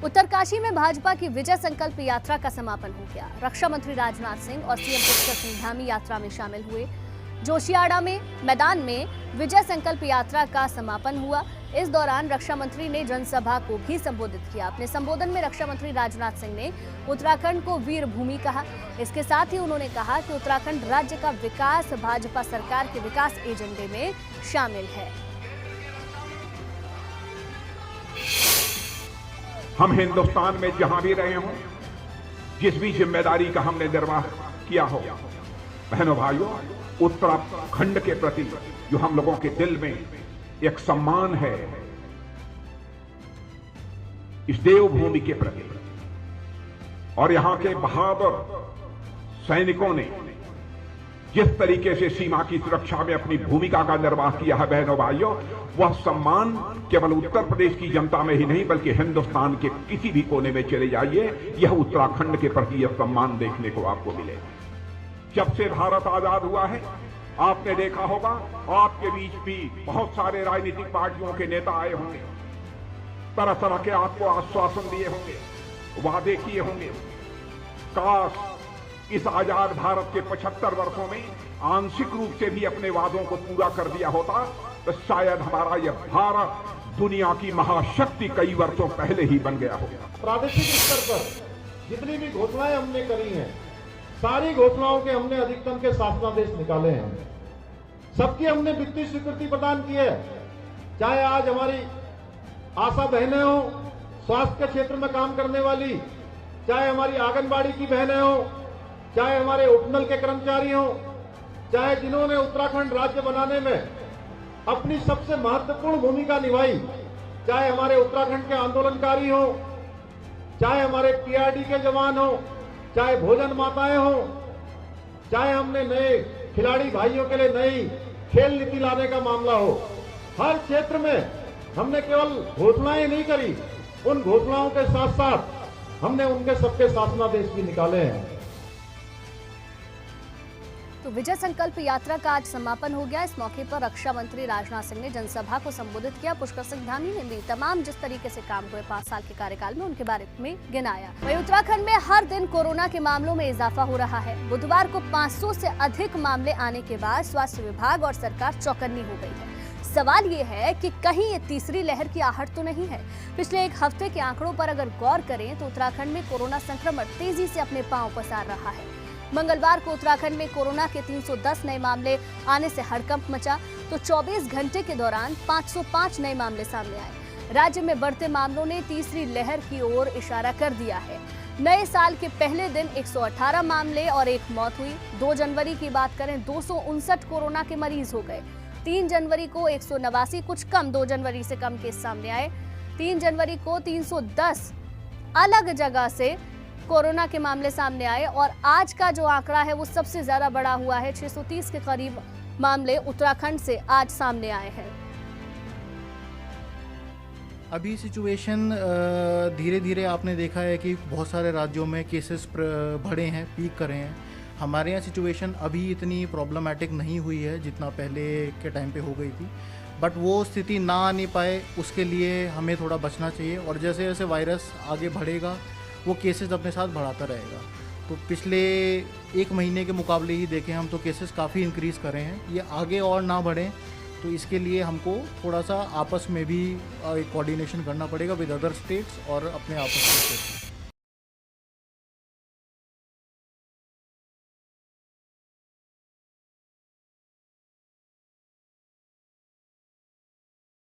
उत्तरकाशी में भाजपा की विजय संकल्प यात्रा का समापन हो गया। रक्षा मंत्री राजनाथ सिंह और सीएम पुष्कर सिंह धामी यात्रा में शामिल हुए। जोशियाड़ा में मैदान में विजय संकल्प यात्रा का समापन हुआ। इस दौरान रक्षा मंत्री ने जनसभा को भी संबोधित किया। अपने संबोधन में रक्षा मंत्री राजनाथ सिंह ने उत्तराखंड को वीर भूमि कहा। इसके साथ ही उन्होंने कहा कि उत्तराखंड राज्य का विकास भाजपा सरकार के विकास एजेंडे में शामिल है। हम हिंदुस्तान में जहां भी रहे हों, जिस भी जिम्मेदारी का हमने निर्वाह किया हो, बहनों भाइयों, उत्तराखंड के प्रति जो हम लोगों के दिल में एक सम्मान है, इस देवभूमि के प्रति, और यहां के बहादुर सैनिकों ने जिस तरीके से सीमा की सुरक्षा में अपनी भूमिका का निर्वाह किया है, बहनों भाइयों, वह सम्मान केवल उत्तर प्रदेश की जनता में ही नहीं बल्कि हिंदुस्तान के किसी भी कोने में चले जाइए, यह उत्तराखंड के प्रति यह सम्मान देखने को आपको मिलेगा। जब से भारत आजाद हुआ है, आपने देखा होगा, आपके बीच भी बहुत सारे राजनीतिक पार्टियों के नेता आए होंगे, तरह तरह के आपको आश्वासन दिए होंगे, वादे किए होंगे। काश इस आजाद भारत के 75 वर्षों में आंशिक रूप से भी अपने वादों को पूरा कर दिया होता तो शायद हमारा यह भारत दुनिया की महाशक्ति कई वर्षों पहले ही बन गया होगा। प्रादेशिक स्तर पर जितनी भी घोषणाएं हमने करी हैं, सारी घोषणाओं के हमने अधिकतम के शासनादेश निकाले हैं। सबकी हमने वित्तीय स्वीकृति प्रदान की है। चाहे आज हमारी आशा बहनें हो, स्वास्थ्य के क्षेत्र में काम करने वाली, चाहे हमारी आंगनबाड़ी की बहनें हो, चाहे हमारे उपनल के कर्मचारी हो, चाहे जिन्होंने उत्तराखंड राज्य बनाने में अपनी सबसे महत्वपूर्ण भूमिका निभाई, चाहे हमारे उत्तराखंड के आंदोलनकारी हो, चाहे हमारे टीआरडी के जवान हो, चाहे भोजन माताएं हो, चाहे हमने नए खिलाड़ी भाइयों के लिए नई खेल नीति लाने का मामला हो, हर क्षेत्र में हमने केवल घोषणाएं नहीं करी, उन घोषणाओं के साथ साथ हमने उनके सबके शासनादेश भी निकाले हैं। तो विजय संकल्प यात्रा का आज समापन हो गया। इस मौके पर रक्षा मंत्री राजनाथ सिंह ने जनसभा को संबोधित किया। पुष्कर सिंह धामी ने भी तमाम जिस तरीके से काम हुए 5 साल के कार्यकाल में उनके बारे में गिनाया। वहीं उत्तराखंड में हर दिन कोरोना के मामलों में इजाफा हो रहा है। बुधवार को 500 से अधिक मामले आने के बाद स्वास्थ्य विभाग और सरकार चौकन्नी हो गई है। सवाल ये है कि कहीं ये तीसरी लहर की आहट तो नहीं है। पिछले एक हफ्ते के आंकड़ों पर अगर गौर करें तो उत्तराखंड में कोरोना संक्रमण तेजी से अपने पांव पसार रहा है। मंगलवार को उत्तराखंड में कोरोना के 310 नए मामले आने से हड़कंप मचा, तो 24 घंटे के दौरान 505 नए मामले सामने आए। राज्य में बढ़ते मामलों ने तीसरी लहर की ओर इशारा कर दिया है। नए साल के पहले दिन 118 मामले और एक मौत हुई। 2 जनवरी की बात करें, 259 कोरोना के मरीज हो गए। 3 जनवरी को 189, कुछ कम 2 जनवरी से कम केस सामने आए। 3 जनवरी को 310 अलग जगह से कोरोना के मामले सामने आए और आज का जो आंकड़ा है वो सबसे ज्यादा बड़ा हुआ है। 630 के करीब मामले उत्तराखंड से आज सामने आए हैं। अभी सिचुएशन धीरे धीरे आपने देखा है कि बहुत सारे राज्यों में केसेस बढ़े हैं, पीक करे हैं। हमारे यहाँ सिचुएशन अभी इतनी प्रॉब्लमैटिक नहीं हुई है जितना पहले के टाइम पे हो गई थी, बट वो स्थिति ना आने पाए उसके लिए हमें थोड़ा बचना चाहिए। और जैसे जैसे वायरस आगे बढ़ेगा वो केसेस अपने साथ बढ़ाता रहेगा। तो पिछले 1 महीने के मुकाबले ही देखें हम तो केसेस काफ़ी इंक्रीज़ कर रहे हैं। ये आगे और ना बढ़ें तो इसके लिए हमको थोड़ा सा आपस में भी कोऑर्डिनेशन करना पड़ेगा विद अदर स्टेट्स और अपने आपस में।